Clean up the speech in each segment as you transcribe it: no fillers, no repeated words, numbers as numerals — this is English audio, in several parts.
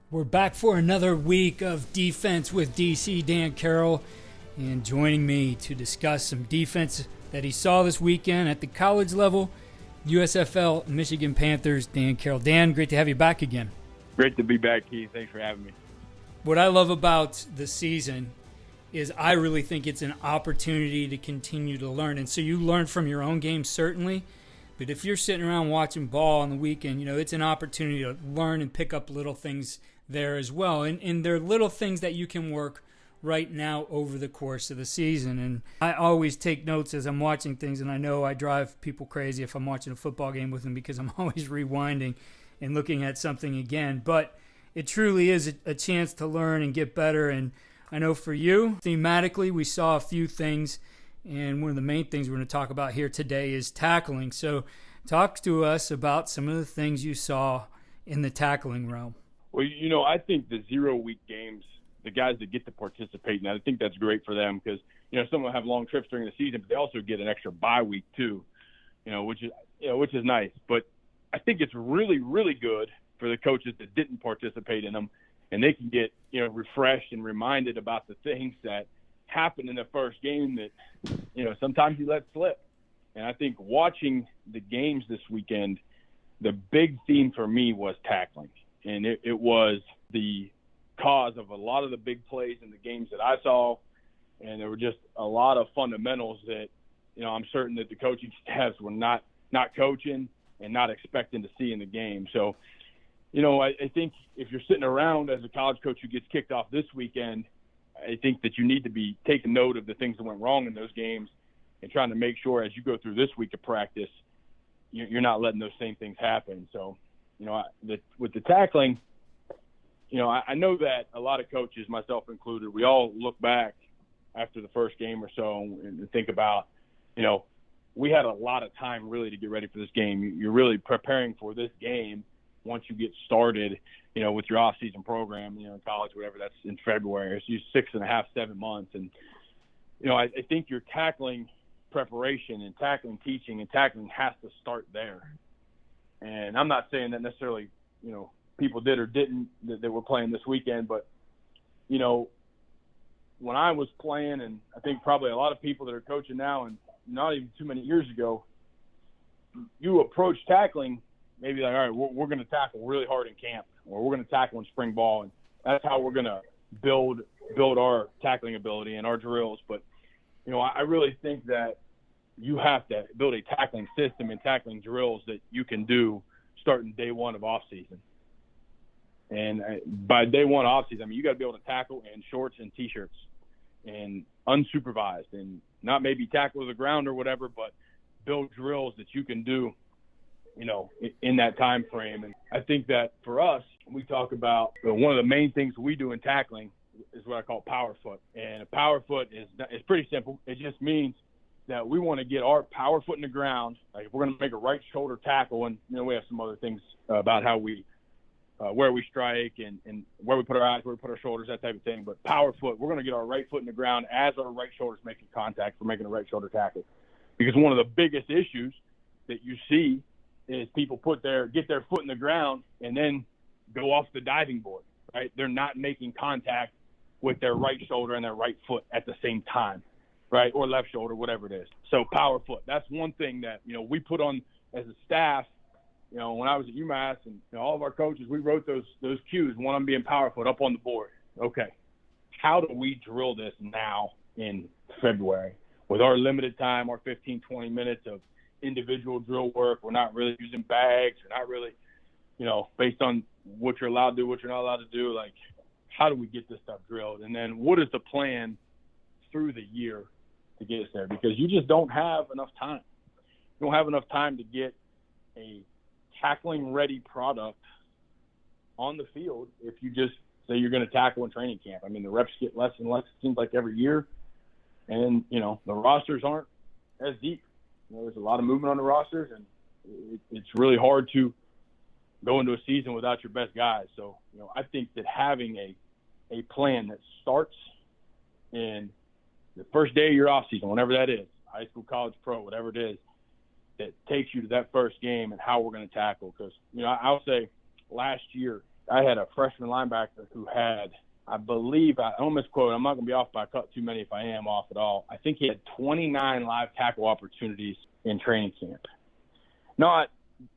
We're back for another week of Defense with DC Dan Carrel, and joining me to discuss some defense that he saw this weekend at the college level, USFL Michigan Panthers, Dan Carrel. Dan, great to have you back again. Great to be back, Keith. Thanks for having me. What I love about the season is I really think it's an opportunity to continue to learn. And so you learn from your own game, certainly. But if you're sitting around watching ball on the weekend, it's an opportunity to learn and pick up little things there as well. And they're little things that you can work right now over the course of the season. And I always take notes as I'm watching things, and I know I drive people crazy if I'm watching a football game with them because I'm always rewinding and looking at something again. But it truly is a chance to learn and get better. And I know for you, thematically, we saw a few things. And one of the main things we're going to talk about here today is tackling. So talk to us about some of the things you saw in the tackling realm. Well, I think the 0-week games, the guys that get to participate, and I think that's great for them because, some will have long trips during the season, but they also get an extra bye week too, which is nice. But I think it's really, really good for the coaches that didn't participate in them, and they can get, refreshed and reminded about the things that happened in the first game that, sometimes you let slip. And I think watching the games this weekend, the big theme for me was tackling. And it was the cause of a lot of the big plays in the games that I saw. And there were just a lot of fundamentals that, I'm certain that the coaching staffs were not coaching and not expecting to see in the game. So, I think if you're sitting around as a college coach who gets kicked off this weekend, I think that you need to be taking note of the things that went wrong in those games and trying to make sure as you go through this week of practice, you're not letting those same things happen. So, with the tackling, I know that a lot of coaches, myself included, we all look back after the first game or so and think about, we had a lot of time really to get ready for this game. You're really preparing for this game once you get started, with your off-season program, in college, whatever, that's in February. It's usually 6.5, 7 months. And, I think your tackling preparation and tackling teaching and tackling has to start there. And I'm not saying that necessarily, people did or didn't that were playing this weekend, but, when I was playing, and I think probably a lot of people that are coaching now and not even too many years ago, you approach tackling maybe like, all right, we're going to tackle really hard in camp, or we're going to tackle in spring ball, and that's how we're going to build our tackling ability and our drills. But, I really think that you have to build a tackling system and tackling drills that you can do starting day one of off-season. And by day one off-season, you got to be able to tackle in shorts and T-shirts and unsupervised and not maybe tackle to the ground or whatever, but build drills that you can do, in that time frame. And I think that for us, we talk about one of the main things we do in tackling is what I call power foot. And a power foot is pretty simple. It just means that we want to get our power foot in the ground. Like if we're going to make a right shoulder tackle, and we have some other things about how we where we strike and where we put our eyes, where we put our shoulders, that type of thing. But power foot, we're going to get our right foot in the ground as our right shoulder's making contact for making a right shoulder tackle. Because one of the biggest issues that you see is people get their foot in the ground and then go off the diving board, right? They're not making contact with their right shoulder and their right foot at the same time, right? Or left shoulder, whatever it is. So power foot, that's one thing that, we put on as a staff, when I was at UMass, and all of our coaches, we wrote those cues, one of them being power foot, up on the board. Okay, how do we drill this now in February? With our limited time, our 15, 20 minutes of individual drill work, we're not really using bags. We're not really, based on what you're allowed to do, what you're not allowed to do. Like, how do we get this stuff drilled? And then what is the plan through the year to get us there? Because you just don't have enough time. You don't have enough time to get a tackling-ready product on the field if you just say you're going to tackle in training camp. The reps get less and less, it seems like, every year. And, the rosters aren't as deep. There's a lot of movement on the rosters, and it's really hard to go into a season without your best guys. So, I think that having a plan that starts in the first day of your offseason, whenever that is, high school, college, pro, whatever it is, that takes you to that first game and how we're going to tackle. Because, I'll say last year I had a freshman linebacker who had, I believe, I don't misquote, I'm not going to be off by a cut too many if I am off at all. I think he had 29 live tackle opportunities in training camp. Not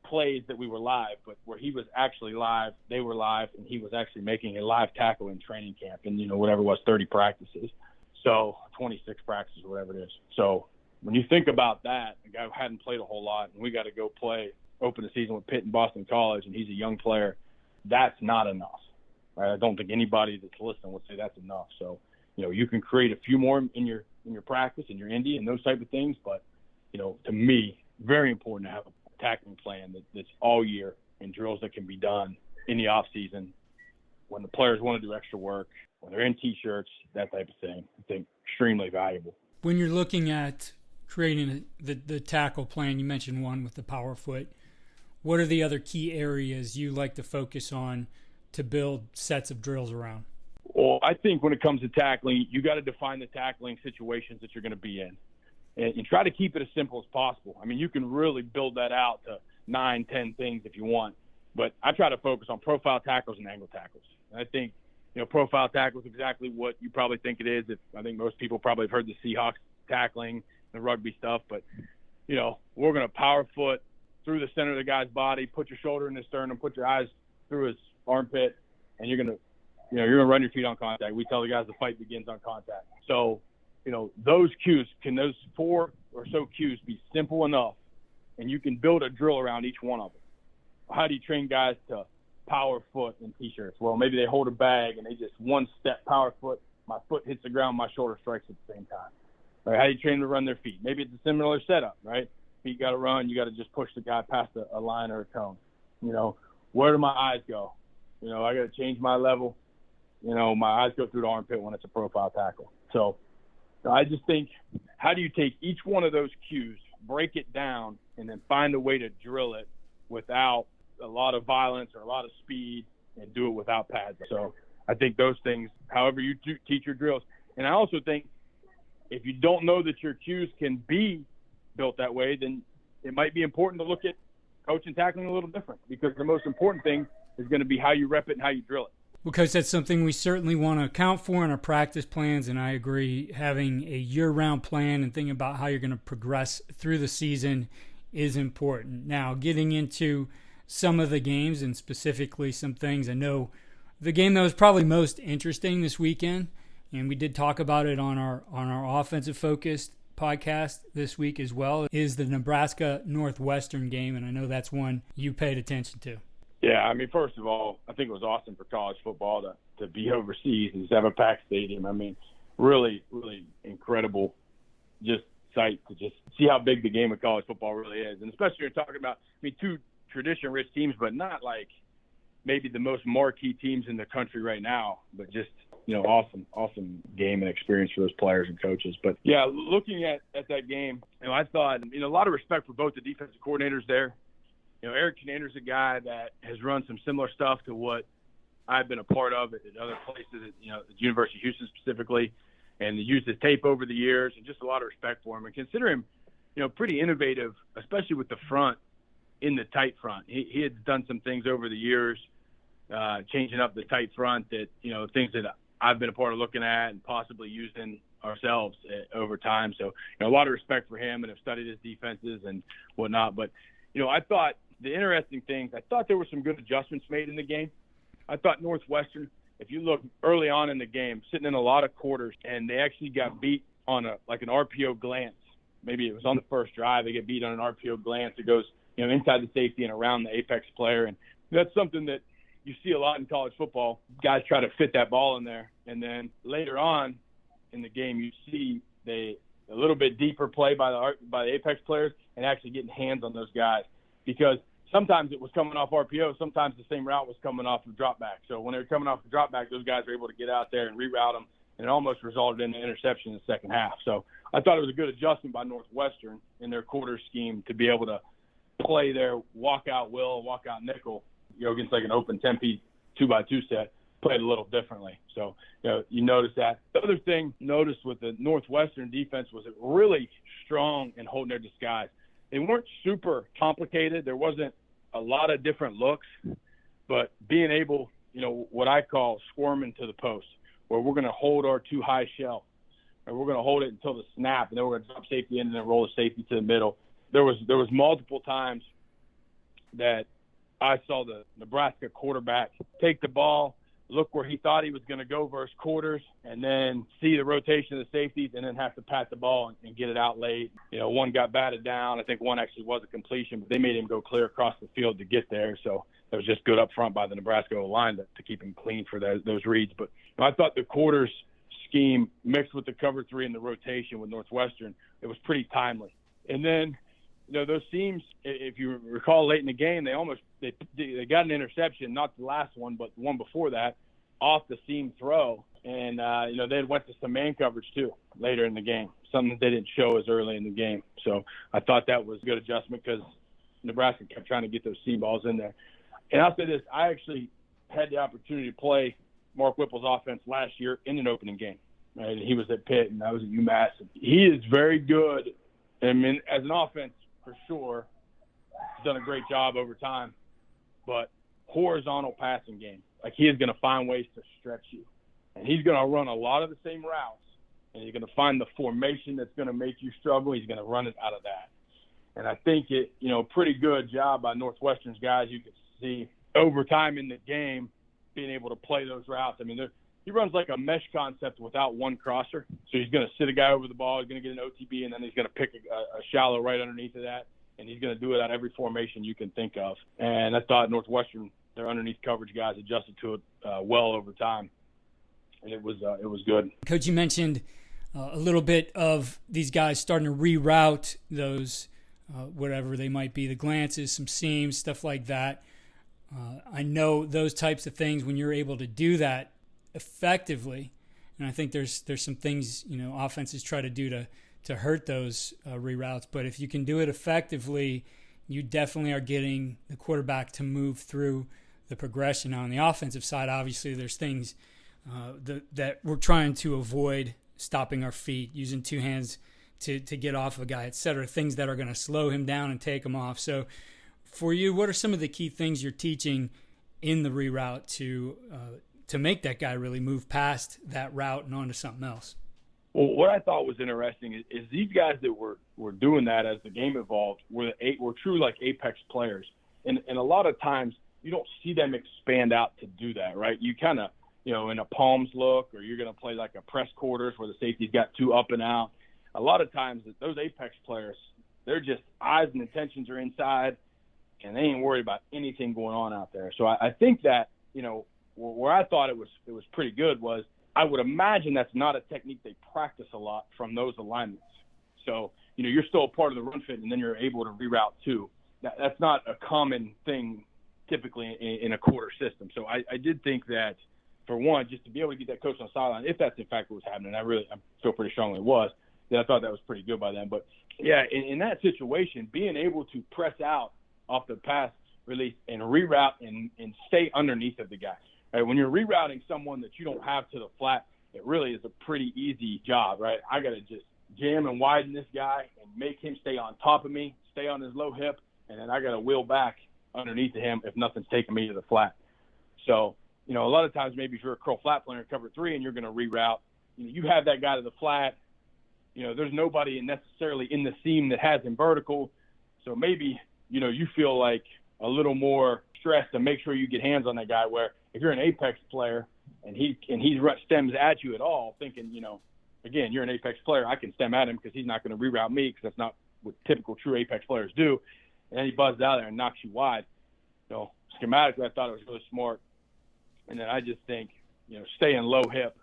plays that we were live, but where he was actually live, they were live, and he was actually making a live tackle in training camp in, whatever it was, 30 practices. So 26 practices, whatever it is. So when you think about that, a guy who hadn't played a whole lot, and we got to go open the season with Pitt and Boston College, and he's a young player, that's not enough. Right? I don't think anybody that's listening would say that's enough. So, you can create a few more in your practice, in your indie, and those type of things. But, to me, very important to have a tackling plan that's all year and drills that can be done in the off season when the players want to do extra work, when they're in T-shirts, that type of thing. I think extremely valuable. When you're looking at creating the tackle plan, you mentioned one with the power foot. What are the other key areas you like to focus on to build sets of drills around? Well, I think when it comes to tackling, you got to define the tackling situations that you're going to be in and try to keep it as simple as possible. I mean, you can really build that out to 9, 10 things if you want, but I try to focus on profile tackles and angle tackles. And I think, profile tackles is exactly what you probably think it is. I think most people probably have heard the Seahawks tackling, the rugby stuff, but, we're going to power foot through the center of the guy's body, put your shoulder in his sternum, put your eyes through his armpit, and you're going to run your feet on contact. We tell the guys the fight begins on contact. So, those 4 or so cues be simple enough, and you can build a drill around each one of them. How do you train guys to power foot in T-shirts? Well, maybe they hold a bag and they just one step power foot. My foot hits the ground, my shoulder strikes at the same time. Right? How do you train them to run their feet? Maybe it's a similar setup, right? Feet got to run. You got to just push the guy past a line or a cone. Where do my eyes go? I got to change my level. My eyes go through the armpit when it's a profile tackle. So I just think, how do you take each one of those cues, break it down, and then find a way to drill it without a lot of violence or a lot of speed, and do it without pads? So I think those things, however you teach your drills. And I also think if you don't know that your cues can be built that way, then it might be important to look at coaching tackling a little different, because the most important thing is going to be how you rep it and how you drill it. Because that's something we certainly want to account for in our practice plans, and I agree, having a year-round plan and thinking about how you're going to progress through the season is important. Now, getting into some of the games and specifically some things, I know the game that was probably most interesting this weekend, and we did talk about it on our offensive focused podcast this week as well, is the Nebraska Northwestern game, and I know that's one you paid attention to. Yeah, I mean, first of all, I think it was awesome for college football to be overseas and just have a packed stadium. I mean, really, really incredible just sight to just see how big the game of college football really is. And especially you're talking about, two tradition-rich teams, but not like maybe the most marquee teams in the country right now, but just, awesome game and experience for those players and coaches. But, yeah, looking at that game, I thought, a lot of respect for both the defensive coordinators there. Eric Chinander's a guy that has run some similar stuff to what I've been a part of at other places, at the University of Houston specifically, and used his tape over the years, and just a lot of respect for him. And consider him, pretty innovative, especially with the front, in the tight front. He had done some things over the years, changing up the tight front that, things that I've been a part of looking at and possibly using ourselves over time. So, a lot of respect for him, and have studied his defenses and whatnot. But, I thought the interesting things, I thought there were some good adjustments made in the game. I thought Northwestern, if you look early on in the game, sitting in a lot of quarters, and they actually got beat on an RPO glance. Maybe it was on the first drive. They get beat on an RPO glance. It goes, inside the safety and around the apex player. And that's something that you see a lot in college football. Guys try to fit that ball in there. And then later on in the game, you see a little bit deeper play by the apex players and actually getting hands on those guys, because sometimes it was coming off RPO. Sometimes the same route was coming off of drop back. So when they were coming off the drop back, those guys were able to get out there and reroute them, and it almost resulted in an interception in the second half. So I thought it was a good adjustment by Northwestern in their quarter scheme to be able to play their walkout will, walkout nickel, against like an open Tempe 2x2 set, played a little differently. So, you notice that. The other thing noticed with the Northwestern defense was it really strong in holding their disguise. They weren't super complicated. There wasn't a lot of different looks, but being able what I call squirming to the post, where we're going to hold our too high shell, and we're going to hold it until the snap, and then we're going to drop safety in and then roll the safety to the middle. There was multiple times that I saw the Nebraska quarterback take the ball, look where he thought he was going to go versus quarters, and then see the rotation of the safeties and then have to pat the ball and get it out late. One got batted down. I think one actually was a completion, but they made him go clear across the field to get there. So it was just good up front by the Nebraska O-line to keep him clean for those reads. But I thought the quarters scheme mixed with the cover three and the rotation with Northwestern, it was pretty timely. And then, those seams, if you recall late in the game, they got an interception, not the last one, but the one before that, off the seam throw. And, they went to some man coverage too later in the game, something that they didn't show as early in the game. So I thought that was a good adjustment because Nebraska kept trying to get those seam balls in there. And I'll say this, I actually had the opportunity to play Mark Whipple's offense last year in an opening game. Right? And he was at Pitt and I was at UMass. He is very good. I mean, as an offense, for sure, he's done a great job over time. But horizontal passing game, like he is going to find ways to stretch you. And he's going to run a lot of the same routes. And he's going to find the formation that's going to make you struggle. He's going to run it out of that. And I think pretty good job by Northwestern's guys. You can see over time in the game being able to play those routes. I mean, he runs like a mesh concept without one crosser. So he's going to sit a guy over the ball, he's going to get an OTB, and then he's going to pick a shallow right underneath of that, and he's going to do it out every formation you can think of. And I thought Northwestern, their underneath coverage guys, adjusted to it well over time, and it was good. Coach, you mentioned a little bit of these guys starting to reroute those, whatever they might be, the glances, some seams, stuff like that. I know those types of things, when you're able to do that effectively, and I think there's some things offenses try to do to hurt those reroutes, but if you can do it effectively, you definitely are getting the quarterback to move through the progression. Now, on the offensive side, obviously there's things that we're trying to avoid, stopping our feet, using two hands to get off a guy, etc., things that are going to slow him down and take him off. So for you, what are some of the key things you're teaching in the reroute to make that guy really move past that route and onto something else? Well, what I thought was interesting is these guys that were doing that as the game evolved were true like apex players. And a lot of times you don't see them expand out to do that, right? You kind of, in a palms look, or you're going to play like a press quarters where the safety's got two up and out. A lot of times those apex players, they're just eyes and intentions are inside, and they ain't worried about anything going on out there. So I think that, where I thought it was pretty good was I would imagine that's not a technique they practice a lot from those alignments. So, you're still a part of the run fit, and then you're able to reroute too. That's not a common thing typically in a quarter system. So I did think that, for one, just to be able to get that coach on the sideline, if that's in fact what was happening, I feel pretty strongly it was, then I thought that was pretty good by them. But, yeah, in that situation, being able to press out off the pass release and reroute and stay underneath of the guy. Right? When you're rerouting someone that you don't have to the flat, it really is a pretty easy job, right? I got to just jam and widen this guy and make him stay on top of me, stay on his low hip, and then I got to wheel back underneath of him if nothing's taking me to the flat. So, a lot of times maybe if you're a curl flat player in cover three and you're going to reroute, you have that guy to the flat. There's nobody necessarily in the seam that has him vertical. So maybe, you feel like a little more stressed to make sure you get hands on that guy, where if you're an apex player and he stems at you at all, thinking, again, you're an apex player, I can stem at him because he's not going to reroute me, because that's not what typical true apex players do. And then he buzzes out there and knocks you wide. So schematically, I thought it was really smart. And then I just think, staying low hip,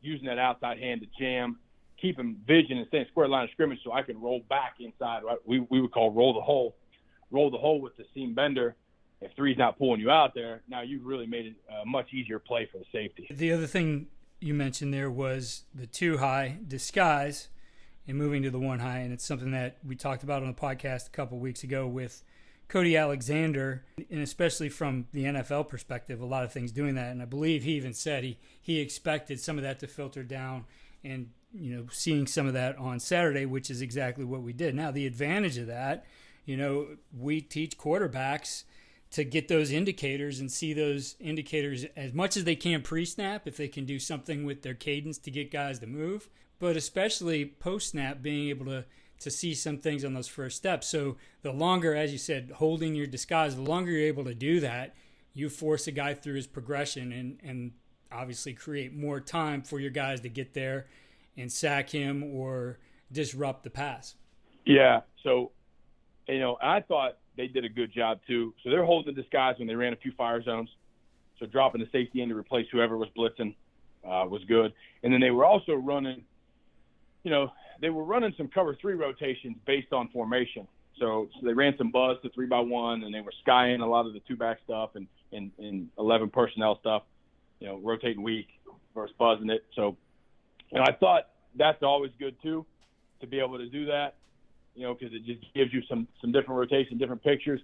using that outside hand to jam, keeping vision and staying square line of scrimmage so I can roll back inside. Right? We would call roll the hole with the seam bender. If three's not pulling you out there, now you've really made it a much easier play for the safety. The other thing you mentioned there was the two high disguise and moving to the one high, and it's something that we talked about on the podcast a couple weeks ago with Cody Alexander, and especially from the NFL perspective, a lot of things doing that. And I believe he even said he expected some of that to filter down, and seeing some of that on Saturday, which is exactly what we did. Now, the advantage of that, we teach quarterbacks to get those indicators and see those indicators as much as they can pre-snap, if they can do something with their cadence to get guys to move, but especially post-snap, being able to see some things on those first steps. So the longer, as you said, holding your disguise, the longer you're able to do that, you force a guy through his progression and obviously create more time for your guys to get there and sack him or disrupt the pass. Yeah, so, I thought they did a good job too. So they're holding the disguise when they ran a few fire zones. So dropping the safety in to replace whoever was blitzing was good. And then they were also running, they were running some cover 3 rotations based on formation. So they ran some buzz to 3-by-1, and they were skying a lot of the 2-back stuff and 11 personnel stuff, rotating weak versus buzzing it. So, I thought that's always good too, to be able to do that. Because it just gives you some different rotation, different pictures.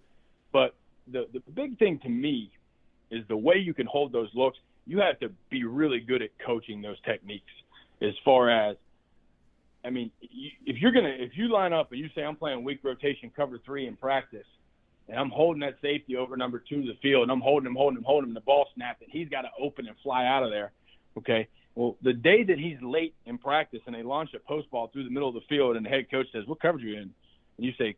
But the big thing to me is the way you can hold those looks. You have to be really good at coaching those techniques. As far as, if you line up and you say I'm playing weak rotation cover 3 in practice, and I'm holding that safety over number 2 to the field, and I'm holding him, and the ball snapped, and he's got to open and fly out of there. Okay. Well, the day that he's late in practice and they launch a post ball through the middle of the field and the head coach says, "What coverage are you in?" And you say,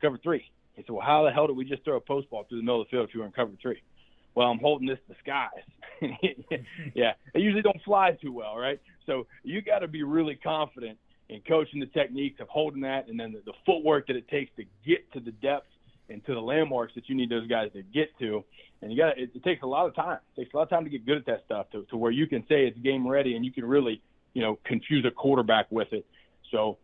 "Cover 3." He said, "Well, how the hell did we just throw a post ball through the middle of the field if you were in cover 3? "Well, I'm holding this disguise." Yeah, they usually don't fly too well, right? So you got to be really confident in coaching the techniques of holding that, and then the footwork that it takes to get to the depth and to the landmarks that you need those guys to get to. And it takes a lot of time. It takes a lot of time to get good at that stuff to where you can say it's game ready and you can really, confuse a quarterback with it. So,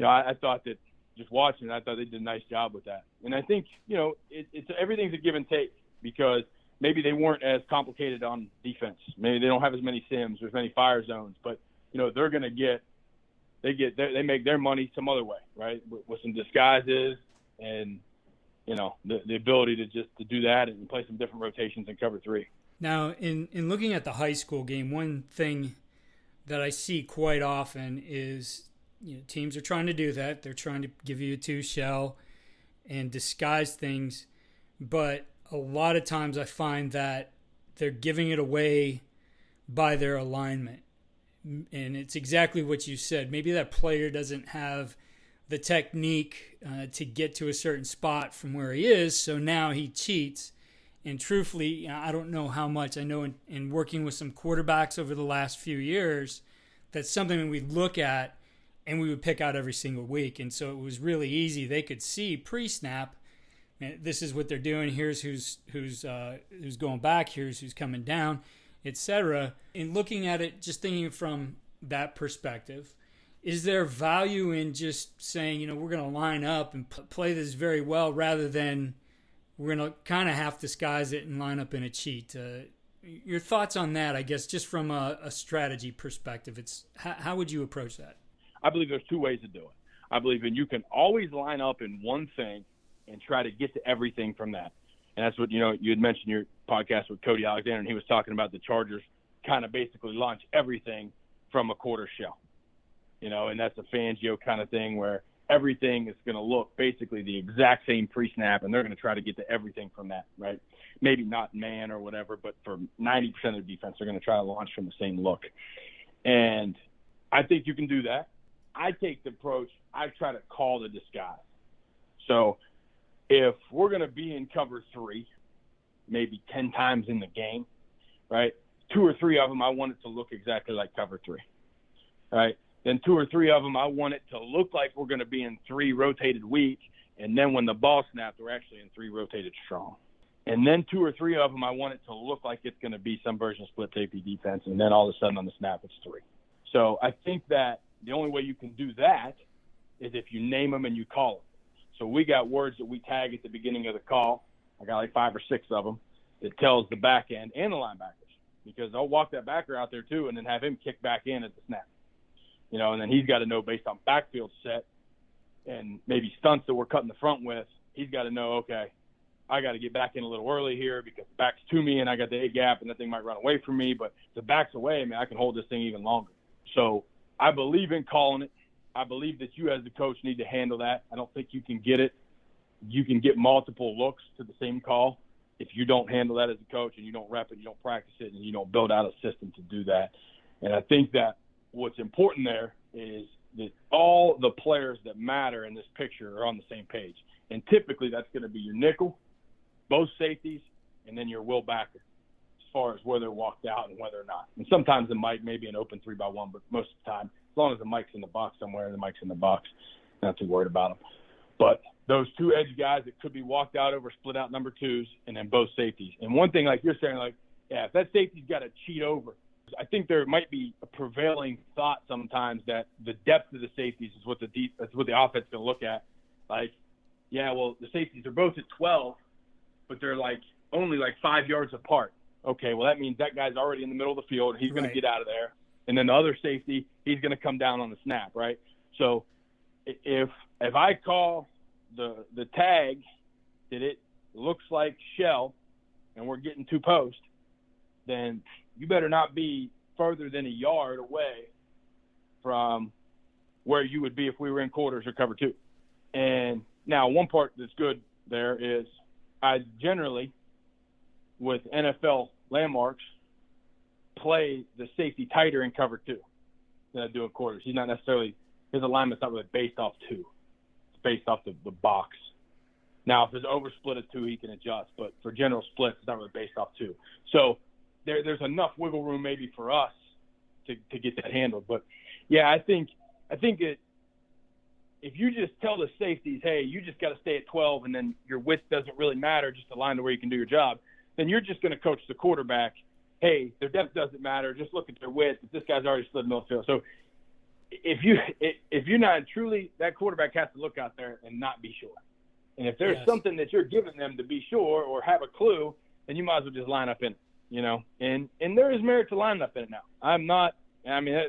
I thought that just watching it, I thought they did a nice job with that. And I think, it's everything's a give and take, because maybe they weren't as complicated on defense. Maybe they don't have as many sims or as many fire zones, but, they're going to they make their money some other way, right? With some disguises and, the ability to do that and play some different rotations in cover 3. Now, in looking at the high school game, one thing that I see quite often is, teams are trying to do that. They're trying to give you a 2 shell and disguise things, but a lot of times I find that they're giving it away by their alignment. And it's exactly what you said. Maybe that player doesn't have the technique to get to a certain spot from where he is, so now he cheats. And truthfully, I don't know how much. I know in working with some quarterbacks over the last few years, that's something that we look at and we would pick out every single week. And so it was really easy. They could see pre-snap, this is what they're doing. Here's who's going back. Here's who's coming down, etc. In looking at it, just thinking from that perspective, is there value in just saying, we're going to line up and play this very well, rather than we're going to kind of half disguise it and line up in a cheat? Your thoughts on that, I guess, just from a strategy perspective. How would you approach that? I believe there's 2 ways to do it. I believe you can always line up in one thing and try to get to everything from that. And that's what, you had mentioned your podcast with Cody Alexander, and he was talking about the Chargers kind of basically launch everything from a quarter shell. And that's a Fangio kind of thing where everything is going to look basically the exact same pre-snap, and they're going to try to get to everything from that, right? Maybe not man or whatever, but for 90% of the defense, they're going to try to launch from the same look. And I think you can do that. I take the approach, I try to call the disguise. So if we're going to be in cover 3, maybe 10 times in the game, right, 2 or 3 of them, I want it to look exactly like cover 3, right? Then 2 or 3 of them, I want it to look like we're going to be in 3 rotated weak, and then when the ball snapped, we're actually in 3 rotated strong. And then 2 or 3 of them, I want it to look like it's going to be some version of split safety defense, and then all of a sudden on the snap, it's 3. So I think that the only way you can do that is if you name them and you call them. So we got words that we tag at the beginning of the call. I got like 5 or 6 of them that tells the back end and the linebackers, because I'll walk that backer out there too and then have him kick back in at the snap. And then he's got to know based on backfield set and maybe stunts that we're cutting the front with, he's got to know, okay, I got to get back in a little early here because the back's to me and I got the A gap and that thing might run away from me, but if the back's away, I can hold this thing even longer. So I believe in calling it. I believe that you as the coach need to handle that. I don't think you can get it. You can get multiple looks to the same call, if you don't handle that as a coach and you don't rep it, you don't practice it, and you don't build out a system to do that. And I think that what's important there is that all the players that matter in this picture are on the same page. And typically that's going to be your nickel, both safeties, and then your will backer as far as whether walked out and whether or not. And sometimes the Mike may be an open 3-by-1, but most of the time, as long as the Mike's in the box somewhere, the Mike's in the box, not too worried about him. But those two edge guys that could be walked out over, split out number twos, and then both safeties. And one thing, like you're saying, like, yeah, if that safety's got to cheat over, I think there might be a prevailing thought sometimes that the depth of the safeties is what the offense is going to look at. Like, yeah, well, the safeties are both at 12, but they're like only like 5 yards apart. Okay, well, that means that guy's already in the middle of the field. He's going to get out of there. And then the other safety, he's going to come down on the snap, right? So if I call the tag that it looks like shell and we're getting two post, then you better not be further than a yard away from where you would be if we were in quarters or cover two. And now one part that's good there is I generally, with NFL landmarks, play the safety tighter in cover two than I do in quarters. He's not necessarily – his alignment's not really based off two. It's based off the box. Now, if there's oversplit of two, he can adjust. But for general splits, it's not really based off two. So there's enough wiggle room maybe for us to get that handled. But, yeah, I think that if you just tell the safeties, hey, you just got to stay at 12 and then your width doesn't really matter, just align to where you can do your job, then you're just going to coach the quarterback, hey, their depth doesn't matter, just look at their width. If this guy's already slid middle field. So if you're not truly – that quarterback has to look out there and not be sure. And if there's something that you're giving them to be sure or have a clue, then you might as well just line up in it, you know. And there is merit to lining up in it now.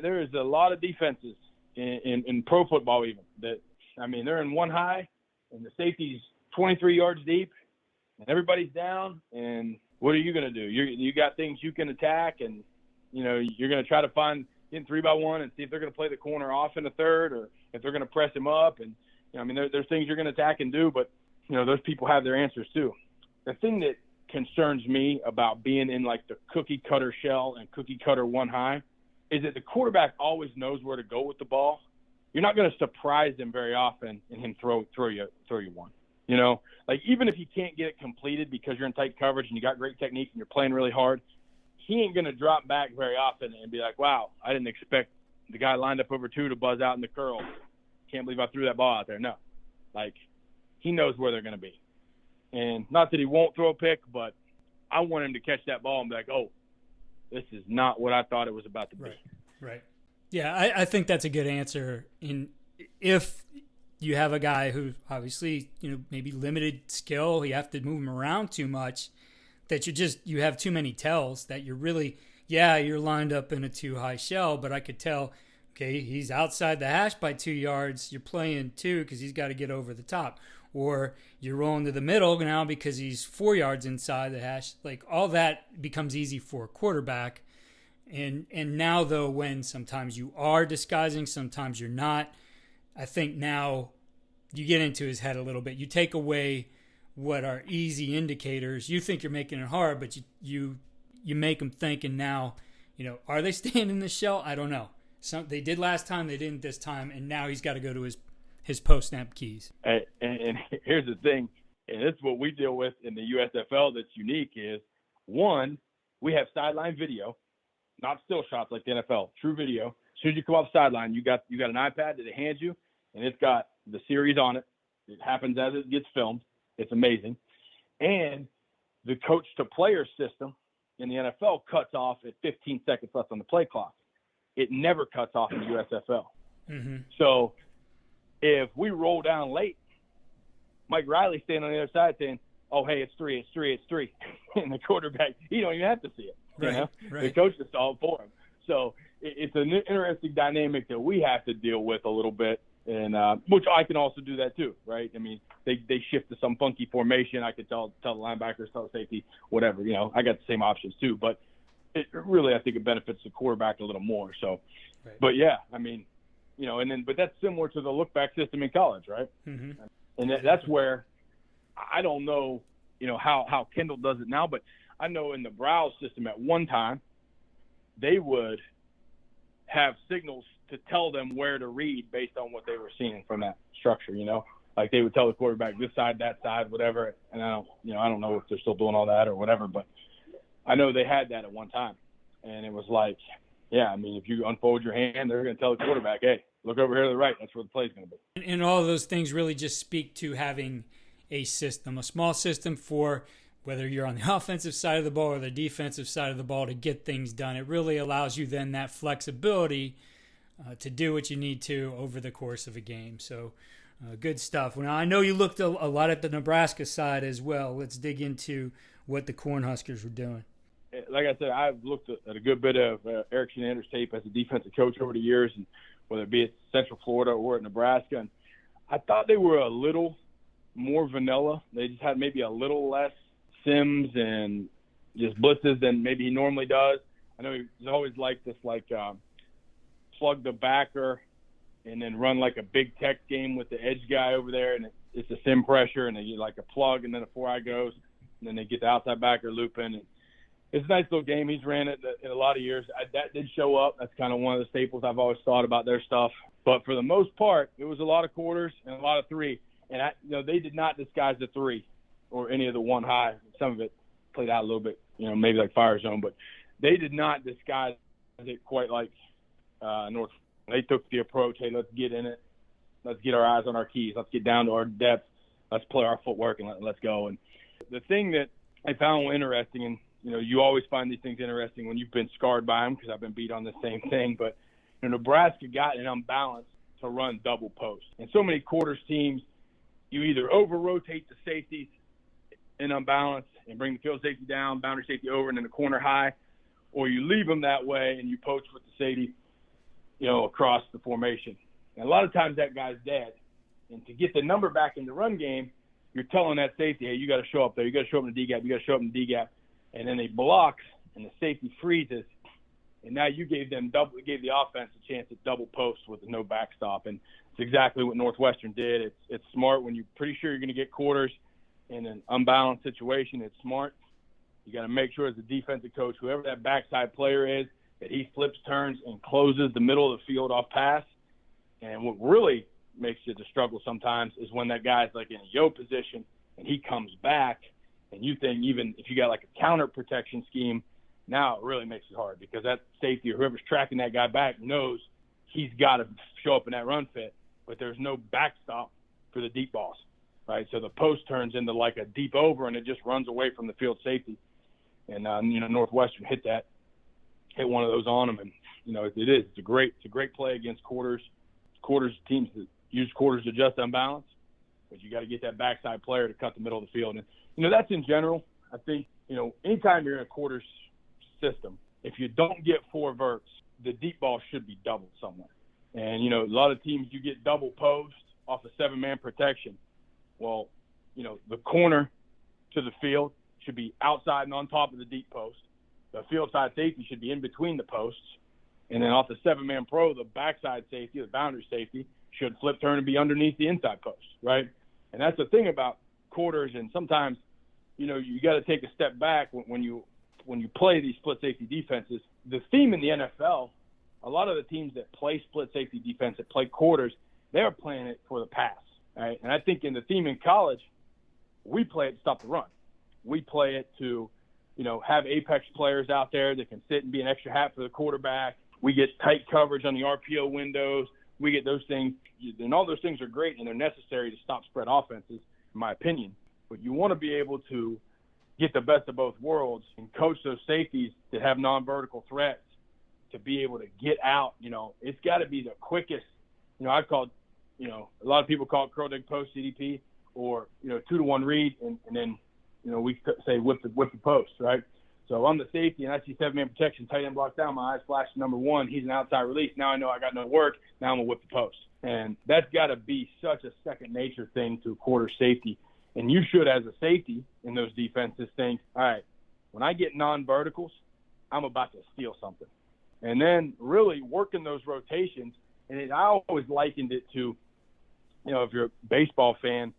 There is a lot of defenses in pro football even that, they're in one high and the safety's 23 yards deep and everybody's down. And what are you going to do? You got things you can attack and, you know, you're going to try to find in 3-by-1 and see if they're going to play the corner off in the third or if they're going to press him up. And, there's things you're going to attack and do, but, you know, those people have their answers too. The thing that concerns me about being in like the cookie cutter shell and cookie cutter one high is that the quarterback always knows where to go with the ball. You're not going to surprise him very often and him throw you one. You know, like even if he can't get it completed because you're in tight coverage and you got great technique and you're playing really hard, he ain't going to drop back very often and be like, wow, I didn't expect the guy lined up over two to buzz out in the curl. Can't believe I threw that ball out there. No, like he knows where they're going to be. And not that he won't throw a pick, but I want him to catch that ball and be like, oh, this is not what I thought it was about to be. Right. Yeah, I think that's a good answer. If you have a guy who obviously, you know, maybe limited skill, you have to move him around too much, that you have too many tells that you're really, you're lined up in a too high shell, but I could tell, okay, he's outside the hash by 2 yards. You're playing two because he's got to get over the top. Or you're rolling to the middle now because he's 4 yards inside the hash. Like all that becomes easy for a quarterback. And now, though, when sometimes you are disguising, sometimes you're not, I think now you get into his head a little bit. You take away what are easy indicators. You think you're making it hard, but you make them think, and now, you know, are they staying in the shell? I don't know. They did last time, they didn't this time, and now he's got to go to his post-snap keys. And here's the thing, and this is what we deal with in the USFL that's unique is, one, we have sideline video, not still shots like the NFL, true video. As soon as you come off the sideline, you got an iPad that they hand you, and it's got the series on it. It happens as it gets filmed. It's amazing. And the coach-to-player system in the NFL cuts off at 15 seconds left on the play clock. It never cuts off in the USFL. Mm-hmm. So if we roll down late, Mike Riley's standing on the other side saying, oh, hey, it's three. And the quarterback, he don't even have to see it. You know? The coach just saw it for him. So it's an interesting dynamic that we have to deal with a little bit, and which I can also do that too, right? I mean, they shift to some funky formation. I could tell the linebackers, tell the safety, whatever. You know, I got the same options too. But it really, I think it benefits the quarterback a little more. So, But yeah, I mean, you know, but that's similar to the look back system in college, right? Mm-hmm. And that's where I don't know how Kendall does it now, but I know in the Browse system at one time, they would have signals to tell them where to read based on what they were seeing from that structure, Like they would tell the quarterback this side, that side, whatever. And I don't know if they're still doing all that or whatever, but I know they had that at one time. And it was like, if you unfold your hand, they're going to tell the quarterback, hey, look over here to the right. That's where the play's going to be. And all of those things really just speak to having a system, a small system for whether you're on the offensive side of the ball or the defensive side of the ball to get things done. It really allows you then that flexibility to do what you need to over the course of a game. So good stuff. Now, I know you looked a lot at the Nebraska side as well. Let's dig into what the Cornhuskers were doing. Like I said, I've looked at a good bit of Eric Shenander's tape as a defensive coach over the years, and whether it be at Central Florida or at Nebraska. And I thought they were a little more vanilla. They just had maybe a little less sims and just blitzes than maybe he normally does. I know he's always liked this, plug the backer and then run like a big tech game with the edge guy over there, and it's a sim pressure, and they get like a plug, and then a 4-eye goes, and then they get the outside backer looping. And it's a nice little game. He's ran it in a lot of years. That did show up. That's kind of one of the staples I've always thought about their stuff. But for the most part, it was a lot of quarters and a lot of three. And they did not disguise the three or any of the one high. Some of it played out a little bit, maybe like fire zone, but they did not disguise it quite like North. They took the approach, hey, let's get in it. Let's get our eyes on our keys. Let's get down to our depth. Let's play our footwork and let's go. And the thing that I found interesting, and you always find these things interesting when you've been scarred by them, because I've been beat on the same thing. But Nebraska got an unbalance to run double post. And so many quarters teams, you either over-rotate the safeties in unbalance and bring the field safety down, boundary safety over, and then the corner high, or you leave them that way and you poach with the safety, across the formation. And a lot of times that guy's dead. And to get the number back in the run game, you're telling that safety, hey, you got to show up there. You got to show up in the D-gap. You got to show up in the D-gap. And then they block, and the safety freezes. And now you gave the offense a chance at double post with no backstop. And it's exactly what Northwestern did. It's smart when you're pretty sure you're going to get quarters in an unbalanced situation. It's smart. You got to make sure as a defensive coach, whoever that backside player is, that he flips, turns, and closes the middle of the field off pass. And what really makes it a struggle sometimes is when that guy's like in a yo position and he comes back, and you think even if you got like a counter protection scheme, now it really makes it hard, because that safety or whoever's tracking that guy back knows he's got to show up in that run fit, but there's no backstop for the deep balls, right? So the post turns into like a deep over, and it just runs away from the field safety. And Northwestern hit one of those on them, and it's a great play against quarters teams that use quarters to adjust unbalance, but you got to get that backside player to cut the middle of the field. And that's in general. I think anytime you're in a quarters system, if you don't get 4 verts, the deep ball should be doubled somewhere. And a lot of teams, you get double post off a 7-man protection. Well, the corner to the field should be outside and on top of the deep post. The field side safety should be in between the posts. And then off the 7-man pro, the backside safety, the boundary safety, should flip, turn, and be underneath the inside post, right? And that's the thing about quarters. And sometimes, you got to take a step back when you play these split safety defenses. The theme in the NFL, a lot of the teams that play split safety defense, that play quarters, they're playing it for the pass, right? And I think in the theme in college, we play it to stop the run. We play it to have apex players out there that can sit and be an extra hat for the quarterback. We get tight coverage on the RPO windows. We get those things, and all those things are great, and they're necessary to stop spread offenses, in my opinion. But you want to be able to get the best of both worlds and coach those safeties that have non-vertical threats to be able to get out. It's got to be the quickest. I call, a lot of people call it curl dig post CDP, or 2-to-1 read, and then we say whip the post, right? So I'm the safety, and I see 7-man protection, tight end block down, my eyes flash to number 1. He's an outside release. Now I know I got no work. Now I'm going to whip the post. And that's got to be such a second nature thing to a quarter safety. And you should, as a safety in those defenses, think, all right, when I get non-verticals, I'm about to steal something. And then really working those rotations. And I always likened it to, if you're a baseball fan,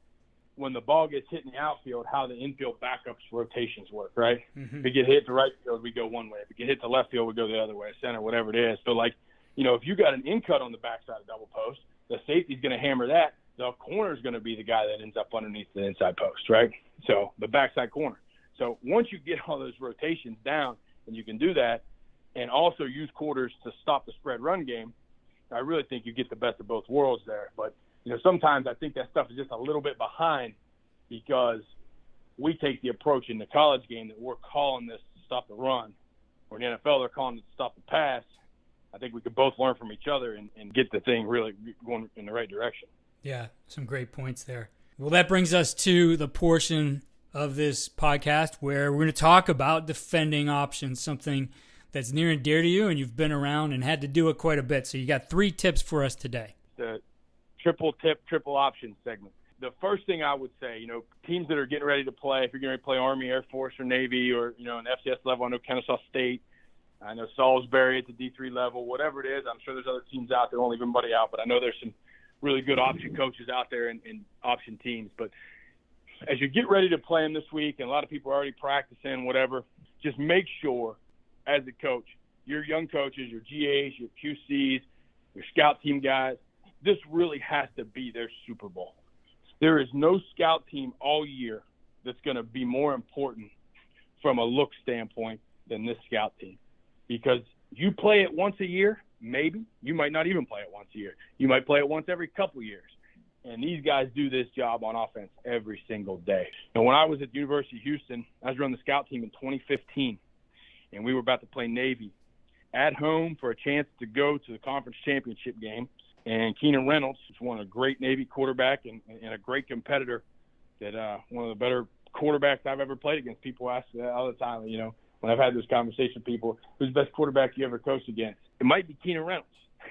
when the ball gets hit in the outfield, how the infield backups rotations work, right? Mm-hmm. If it get hit to right field, we go one way. If it get hit to left field, we go the other way, center, whatever it is. So, like, you know, if you got an in cut on the backside of double post, the safety's going to hammer that. The corner's going to be the guy that ends up underneath the inside post, right? So the backside corner. So once you get all those rotations down and you can do that and also use quarters to stop the spread run game, I really think you get the best of both worlds there. But, you know, sometimes I think that stuff is just a little bit behind because we take the approach in the college game that we're calling this to stop the run, or in the NFL they're calling it to stop the pass. I think we could both learn from each other and get the thing really going in the right direction. Yeah, some great points there. Well, that brings us to the portion of this podcast where we're going to talk about defending options, something that's near and dear to you, and you've been around and had to do it quite a bit. So you got 3 tips for us today. The triple tip, triple option segment. The first thing I would say, you know, teams that are getting ready to play, if you're getting ready to play Army, Air Force, or Navy, or, you know, an FCS level, I know Kennesaw State, I know Salisbury at the D3 level, whatever it is. I'm sure there's other teams out there, won't leave anybody out, but I know there's some really good option coaches out there and option teams. But as you get ready to play them this week, and a lot of people are already practicing, whatever, just make sure as a coach, your young coaches, your GAs, your QCs, your scout team guys, this really has to be their Super Bowl. There is no scout team all year that's going to be more important from a look standpoint than this scout team. Because you play it once a year, maybe. You might not even play it once a year. You might play it once every couple years. And these guys do this job on offense every single day. And when I was at the University of Houston, I was running the scout team in 2015, and we were about to play Navy at home for a chance to go to the conference championship game. And Keenan Reynolds is one of a great Navy quarterback and a great competitor that one of the better quarterbacks I've ever played against. People ask that all the time, you know, when I've had this conversation with people, who's the best quarterback you ever coached against? It might be Keenan Reynolds,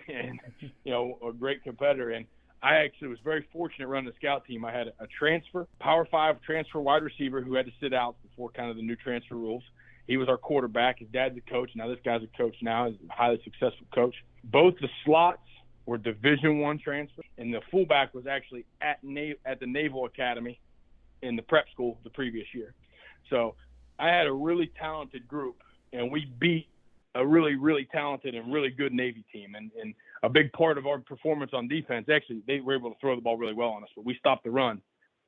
and, you know, a great competitor. And I actually was very fortunate running the scout team. I had a transfer, Power 5 transfer wide receiver who had to sit out before kind of the new transfer rules. He was our quarterback. His dad's a coach. Now this guy's a coach now. He's a highly successful coach. Both the slots were Division I transfers, and the fullback was actually at the Naval Academy in the prep school the previous year. So I had a really talented group, and we beat a really, really talented and really good Navy team. And a big part of our performance on defense, actually, they were able to throw the ball really well on us, but we stopped the run,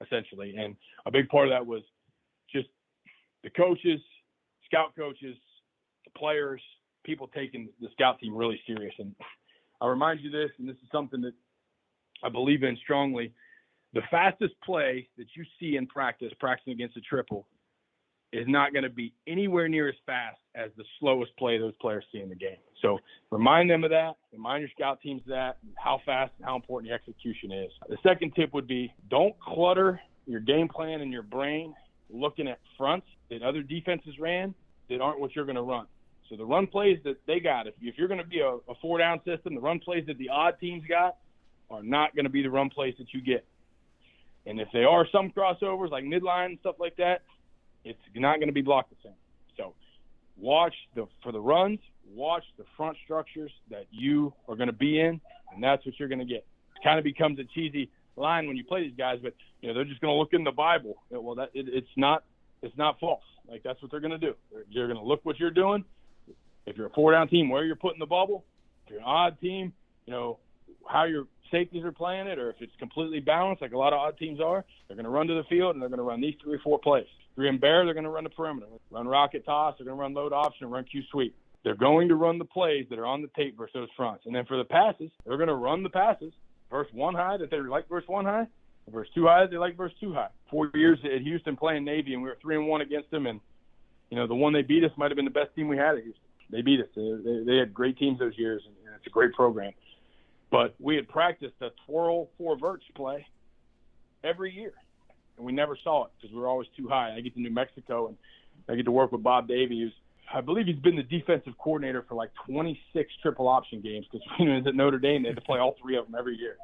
essentially. And a big part of that was just the coaches, scout coaches, the players, people taking the scout team really serious. And I'll remind you this, and this is something that I believe in strongly. The fastest play that you see in practicing against a triple, is not going to be anywhere near as fast as the slowest play those players see in the game. So remind them of that. Remind your scout teams of that, how fast and how important the execution is. The second tip would be don't clutter your game plan in your brain looking at fronts that other defenses ran that aren't what you're going to run. So the run plays that they got, if you're going to be a 4-down system, the run plays that the odd teams got are not going to be the run plays that you get. And if they are some crossovers like midline and stuff like that, it's not going to be blocked the same. So watch for the runs, watch the front structures that you are going to be in, and that's what you're going to get. It kind of becomes a cheesy line when you play these guys, but you know they're just going to look in the Bible. Well, it's not false. Like that's what they're going to do. You're going to look what you're doing. If you're a 4-down team, where you're putting the bubble. If you're an odd team, you know how your safeties are playing it, or if it's completely balanced, like a lot of odd teams are, they're going to run to the field and they're going to run these 3 or 4 plays. 3 and bear, they're going to run the perimeter. Run rocket toss, they're going to run load option, and run Q sweep. They're going to run the plays that are on the tape versus those fronts. And then for the passes, they're going to run the passes versus 1 high that they like versus 1 high, versus 2 high that they like versus 2 high. 4 years at Houston playing Navy, and we were 3-1 against them. And, you know, the one they beat us might have been the best team we had at Houston. They beat us. They had great teams those years, and it's a great program. But we had practiced a twirl 4 verts play every year. And we never saw it because we were always too high. I get to New Mexico, and I get to work with Bob Davey, I believe he's been the defensive coordinator for like 26 triple option games because when he was at Notre Dame, they had to play all 3 of them every year.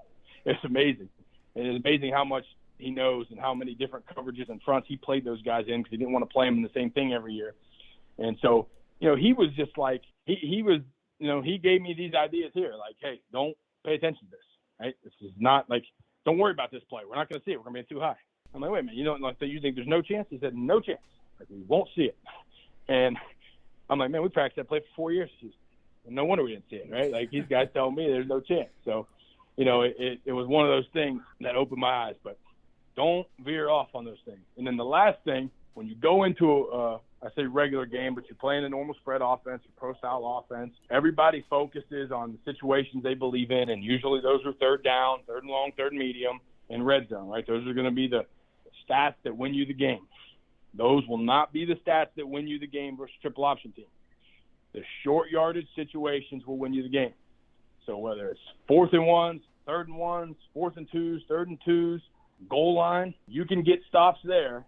It's amazing. And it's amazing how much he knows and how many different coverages and fronts he played those guys in because he didn't want to play them in the same thing every year. And so, you know, he was just like he was, you know, he gave me these ideas here, like, hey, don't pay attention to this, right? This is not like, don't worry about this play. We're not going to see it. We're going to be too high. I'm like, wait a minute, you think there's no chance? He said, no chance. Like, we won't see it. And I'm like, man, we practiced that play for 4 years. No wonder we didn't see it, right? Like, these guys tell me there's no chance. So, it was one of those things that opened my eyes. But don't veer off on those things. And then the last thing, when you go into I say regular game, but you're playing a normal spread offense, a pro-style offense, everybody focuses on the situations they believe in, and usually those are third down, third and long, third and medium, and red zone, right? Those are going to be the stats that win you the game. Those will not be the stats that win you the game versus triple option team. The short yardage situations will win you the game. So whether it's 4th and 1s, 3rd and 1s, 4th and 2s, 3rd and 2s, goal line, you can get stops there.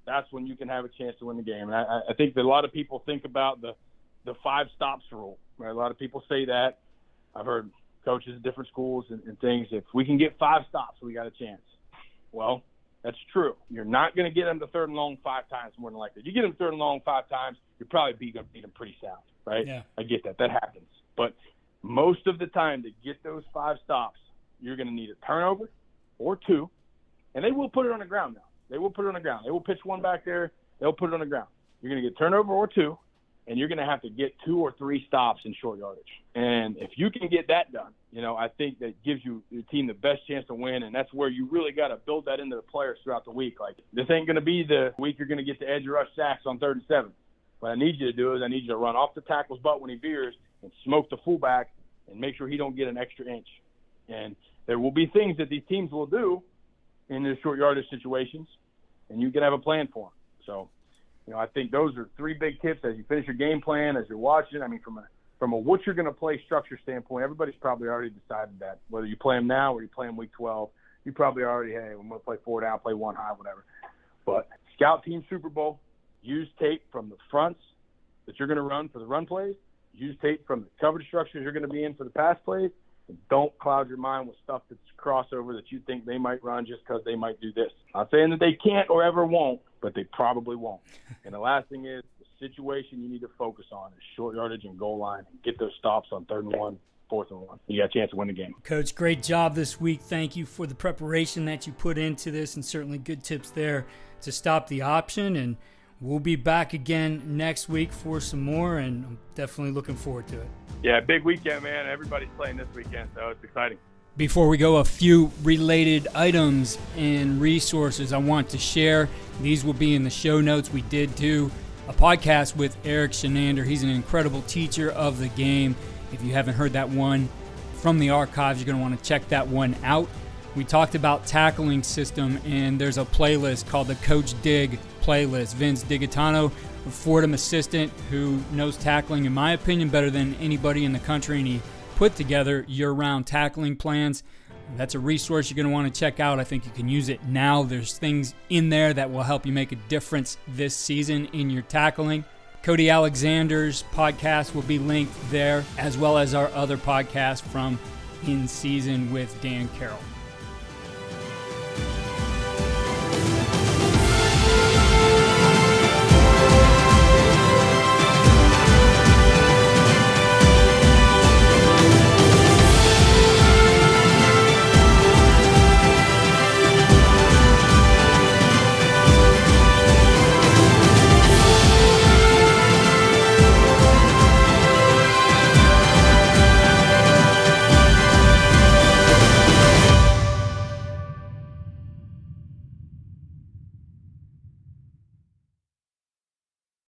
That's when you can have a chance to win the game. And I think that a lot of people think about the 5 stops rule, right? A lot of people say that. I've heard coaches at different schools and things, if we can get 5 stops, we got a chance. Well, that's true. You're not going to get them to 3rd and long 5 times more than likely. You get them 3rd and long 5 times, you're probably going to beat them pretty sound, right? Yeah. I get that. That happens. But most of the time to get those 5 stops, you're going to need a turnover or 2, and they will put it on the ground now. They will put it on the ground. They will pitch one back there. They'll put it on the ground. You're going to get turnover or 2, and you're going to have to get 2 or 3 stops in short yardage. And if you can get that done, I think that gives your team the best chance to win, and that's where you really got to build that into the players throughout the week. Like, this ain't going to be the week you're going to get the edge rush sacks on 3rd and 7. What I need you to do is I need you to run off the tackle's butt when he veers and smoke the fullback and make sure he don't get an extra inch. And there will be things that these teams will do in the short yardage situations, and you can have a plan for them. So, I think those are 3 big tips as you finish your game plan, as you're watching. I mean, from a what you're going to play structure standpoint, everybody's probably already decided that. Whether you play them now or you play them week 12, you probably already, hey, we're going to play 4 down, play 1 high, whatever. But scout team Super Bowl, use tape from the fronts that you're going to run for the run plays. Use tape from the coverage structures you're going to be in for the pass plays. And don't cloud your mind with stuff that's crossover that you think they might run just because they might do this. Not saying that they can't or ever won't, but they probably won't. And the last thing is, the situation you need to focus on is short yardage and goal line, and get those stops on 3rd and 1, 4th and 1. You got a chance to win the game. Coach, great job this week. Thank you for the preparation that you put into this, and certainly good tips there to stop the option. And we'll be back again next week for some more, and I'm definitely looking forward to it. Yeah, big weekend, man. Everybody's playing this weekend, so it's exciting. Before we go, a few related items and resources I want to share. These will be in the show notes. We did do a podcast with Eric Shenander. He's an incredible teacher of the game. If you haven't heard that one from the archives, you're going to want to check that one out. We talked about tackling system, and there's a playlist called the Coach Dig playlist. Vince Digitano, a Fordham assistant who knows tackling, in my opinion, better than anybody in the country, and he put together year-round tackling plans. That's a resource you're going to want to check out. I think you can use it now. There's things in there that will help you make a difference this season in your tackling. Cody Alexander's podcast will be linked there, as well as our other podcast from In Season with Dan Carrel.